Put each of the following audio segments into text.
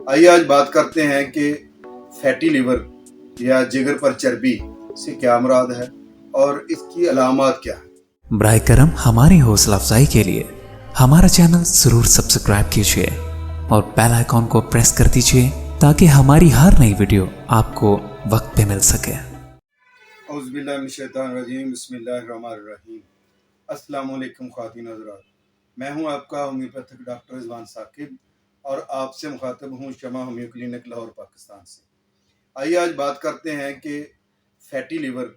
आइए आज बात करते हैं कि फैटी लिवर या जिगर पर चर्बी से क्या मुराद है और इसकी अलामत क्या है। ब्राय करम हमारी हौसला अफजाई के लिए हमारा चैनल जरूर सब्सक्राइब कीजिए और बेल आइकॉन को प्रेस कर दीजिए ताकि हमारी हर नई वीडियो आपको वक्त पे मिल सके। औज़ुबिल्लाहि मिनश्शैतानिर्रजीम, बिस्मिल्लाहिर्रहमानिर्रहीम। अस्सलाम वालेकुम ख़वातीन हज़रात, मैं हूं आपका होम्योपैथिक डॉक्टर रिजवान साकिब और आपसे मुखातब हूं शमा होम्यो क्लिनिक लाहौर पाकिस्तान से। आइए आज बात करते हैं कि फैटी लिवर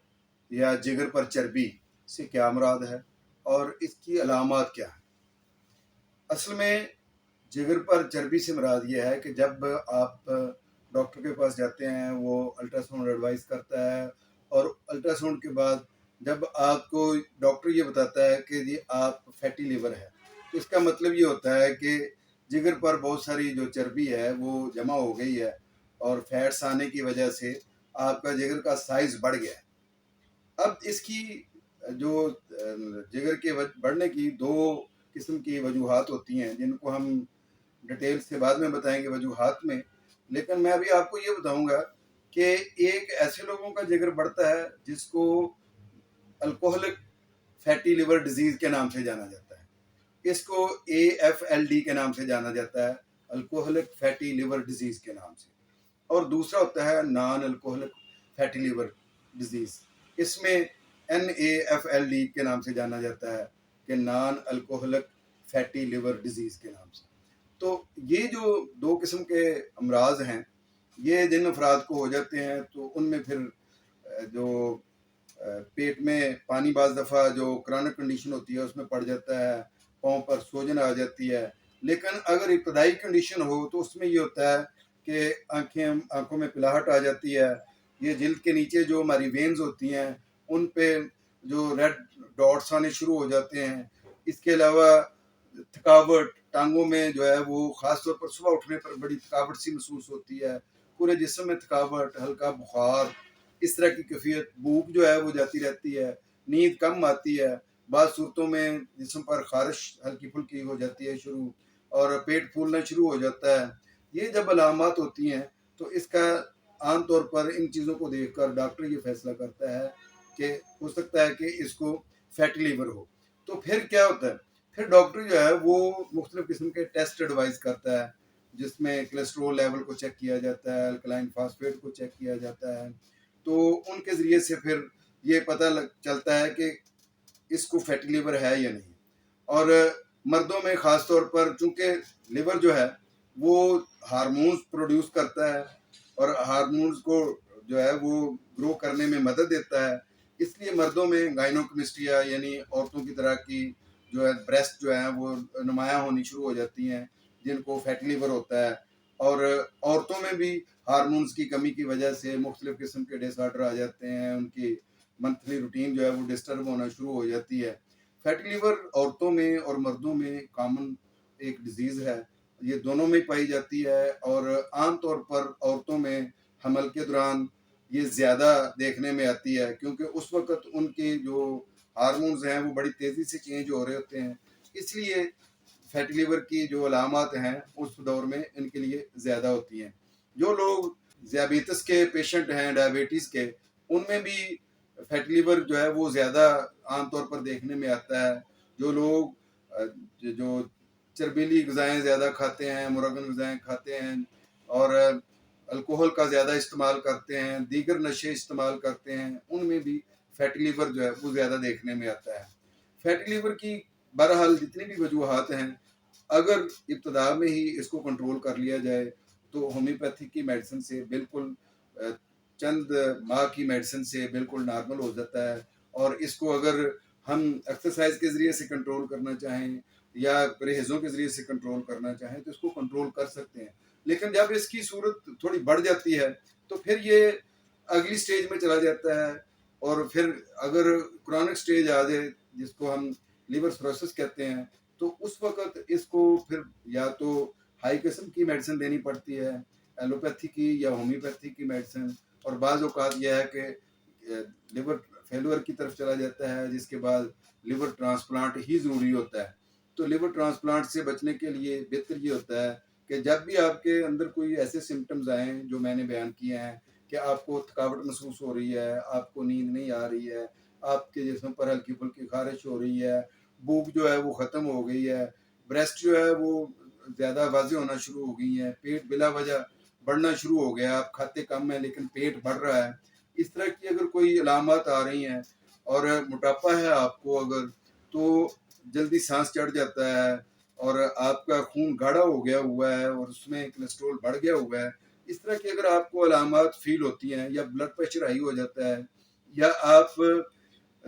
या जिगर पर चर्बी से क्या मुराद है और इसकी अलामत क्या है। असल में जिगर पर चर्बी से मुराद ये है कि जब आप डॉक्टर के पास जाते हैं, वो अल्ट्रासाउंड एडवाइस करता है और अल्ट्रासाउंड के बाद जब आपको डॉक्टर ये बताता है कि जी आप फैटी लिवर है, तो इसका मतलब ये होता है कि जिगर पर बहुत सारी जो चर्बी है वो जमा हो गई है और फैट्स आने की वजह से आपका जिगर का साइज बढ़ गया है। अब इसकी जो जिगर के बढ़ने की दो किस्म की वजूहात होती हैं, जिनको हम डिटेल से बाद में बताएंगे वजूहात में। लेकिन मैं अभी आपको ये बताऊंगा कि एक ऐसे लोगों का जिगर बढ़ता है जिसको अल्कोहलिक फैटी लिवर डिजीज के नाम से जाना जाता है। इसको AFLD के नाम से जाना जाता है, अल्कोहलिक फैटी लिवर डिजीज के नाम से। और दूसरा होता है non alcoholic fatty liver disease, इसमें NAFLD के नाम से जाना जाता है कि non alcoholic fatty liver disease के नाम से। तो ये जो दो किस्म के अमराज हैं, ये जिन अफराद को हो जाते हैं तो उनमें फिर जो पेट में पानी बाज़ दफ़ा जो क्रॉनिक कंडीशन होती है उसमें पड़ जाता है, पाँव पर सूजन आ जाती है। लेकिन अगर इब्तदाई कंडीशन हो तो उसमें ये होता है कि आँखों में पिलाहट आ जाती है, ये जिल्द के नीचे जो हमारी वेन्स होती हैं उन पे जो रेड डॉट्स आने शुरू हो जाते हैं। इसके अलावा थकावट टांगों में जो है वो ख़ास तौर पर सुबह उठने पर बड़ी थकावट सी महसूस होती है, पूरे जिस्म में थकावट, हल्का बुखार, इस तरह की कैफियत, भूख जो है वो जाती रहती है, नींद कम आती है, बाद सूरतों में जिस्म पर खारिश हल्की फुल्की हो जाती है शुरू, और पेट फूलना शुरू हो जाता है। ये जब अलामत होती हैं तो इसका आम तौर पर इन चीज़ों को देखकर डॉक्टर ये फैसला करता है कि हो सकता है कि इसको फैटी लिवर हो। तो फिर क्या होता है, फिर डॉक्टर जो है वो मुख्तलिफ किस्म के टेस्ट एडवाइस करता है, जिसमें कोलेस्ट्रोल लेवल को चेक किया जाता है, अल्कलाइन फास्फेट को चेक किया जाता है। तो उनके ज़रिए से फिर ये पता चलता है कि इसको फैटी लिवर है या नहीं। और मर्दों में ख़ास तौर पर चूँकि लिवर जो है वो हार्मोन्स प्रोड्यूस करता है और हार्मोन्स को जो है वो ग्रो करने में मदद देता है, इसलिए मर्दों में गाइनोकमिस्ट्रिया यानी औरतों की तरह की जो है ब्रेस्ट जो है वो नुमायाँ होनी शुरू हो जाती हैं, जिनको फैटी लिवर होता है। और औरतों में भी हार्मोन्स की कमी की वजह से मुख्तलिफ किस्म के डिसऑर्डर आ जाते हैं, उनकी मंथली रूटीन जो है वो डिस्टर्ब होना शुरू हो जाती है। फैटी लिवर औरतों में और मर्दों में कॉमन एक डिजीज़ है, ये दोनों में पाई जाती है और आम तौर पर औरतों में हमल के दौरान ये ज़्यादा देखने में आती है, क्योंकि उस वक्त उनके जो हार्मोन्स हैं वो बड़ी तेज़ी से चेंज हो रहे होते हैं, इसलिए फैटी लिवर की जो अलामत हैं उस दौर में इनके लिए ज़्यादा होती हैं। जो लोग ज़ियाबीतस के पेशेंट हैं, डायबिटीज़ के, उनमें भी फैटी लिवर जो है वो ज़्यादा आम तौर पर देखने में आता है। जो लोग जो चर्बीली ग़िज़ाएँ ज़्यादा खाते हैं, मुरगन ग़िज़ाएँ खाते हैं और अल्कोहल का ज़्यादा इस्तेमाल करते हैं, दीगर नशे इस्तेमाल करते हैं, उनमें भी फैटी लिवर जो है वो ज़्यादा देखने में आता है। फैटी लिवर की बहरहाल जितनी भी वजूहात हैं, अगर इब्तदा में ही इसको कंट्रोल कर लिया जाए तो होम्योपैथिक की मेडिसिन से बिल्कुल चंद माह की मेडिसिन से बिल्कुल नॉर्मल हो जाता है। और इसको अगर हम एक्सरसाइज के ज़रिए से कंट्रोल करना चाहें या परहेज़ों के ज़रिए से कंट्रोल करना चाहें तो इसको कंट्रोल कर सकते हैं। लेकिन जब इसकी सूरत थोड़ी बढ़ जाती है तो फिर ये अगली स्टेज में चला जाता है, और फिर अगर क्रॉनिक स्टेज आ जाए जिसको हम लिवर सिरोसिस कहते हैं, तो उस वक्त इसको फिर या तो हाई किस्म की मेडिसिन देनी पड़ती है, एलोपैथी की या होम्योपैथी की मेडिसिन, और बाज़ औक़ात यह है कि लिवर फेलुअर की तरफ चला जाता है, जिसके बाद लिवर ट्रांसप्लांट ही ज़रूरी होता है। तो लिवर ट्रांसप्लांट से बचने के लिए बेहतर ये होता है کہ جب بھی آپ کے اندر کوئی ایسے سمٹمز آئیں جو میں نے بیان کیے ہیں کہ آپ کو تھکاوٹ محسوس ہو رہی ہے، آپ کو نیند نہیں آ رہی ہے، آپ کے جسم پر ہلکی پھلکی خارش ہو رہی ہے، بھوک جو ہے وہ ختم ہو گئی ہے، بریسٹ جو ہے وہ زیادہ واضح ہونا شروع ہو گئی ہیں، پیٹ بلا وجہ بڑھنا شروع ہو گیا، آپ کھاتے کم ہیں لیکن پیٹ بڑھ رہا ہے، اس طرح کی اگر کوئی علامات آ رہی ہیں اور موٹاپا ہے آپ کو اگر، تو جلدی سانس چڑھ جاتا ہے اور آپ کا خون گاڑھا ہو گیا ہوا ہے اور اس میں کولیسٹرول بڑھ گیا ہوا ہے، اس طرح کی اگر آپ کو علامات فیل ہوتی ہیں یا بلڈ پریشر ہائی ہو جاتا ہے یا آپ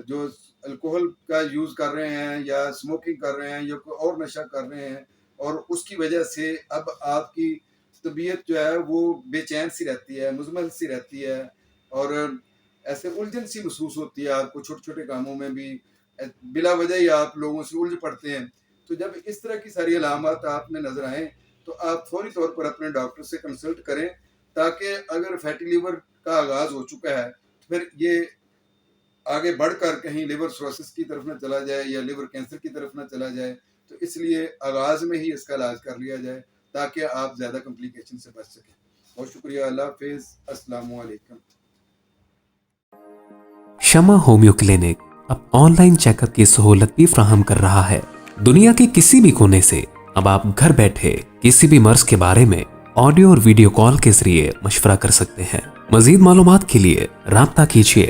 جو الکوہل کا یوز کر رہے ہیں یا اسموکنگ کر رہے ہیں یا کوئی اور نشہ کر رہے ہیں اور اس کی وجہ سے اب آپ کی طبیعت جو ہے وہ بے چین سی رہتی ہے، مزمل سی رہتی ہے اور ایسے الجھن سی محسوس ہوتی ہے آپ کو چھوٹے چھوٹے کاموں میں بھی، بلا وجہ ہی آپ لوگوں سے الجھ پڑتے ہیں، تو جب اس طرح کی ساری علامات آپ میں نظر آئیں تو آپ فوری طور پر اپنے ڈاکٹر سے کنسلٹ کریں، تاکہ اگر فیٹی لیور کا آغاز ہو چکا ہے تو پھر یہ آگے بڑھ کر کہیں لیور سروسس کی طرف نہ چلا جائے یا لیور کینسر کی طرف نہ چلا جائے، تو اس لیے آغاز میں ہی اس کا علاج کر لیا جائے تاکہ آپ زیادہ کمپلیکیشن سے بچ سکیں۔ بہت شکریہ، اللہ حافظ، السلام علیکم۔ شمع ہومیو کلینک اب آن لائن چیک اپ کی سہولت بھی فراہم کر رہا ہے۔ دنیا کے کسی بھی کونے سے اب آپ گھر بیٹھے کسی بھی مرض کے بارے میں آڈیو اور ویڈیو کال کے ذریعے مشورہ کر سکتے ہیں۔ مزید معلومات کے لیے رابطہ کیجیے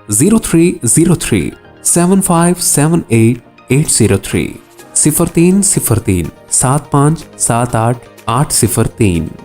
0303 7578 803 0303 7578 803۔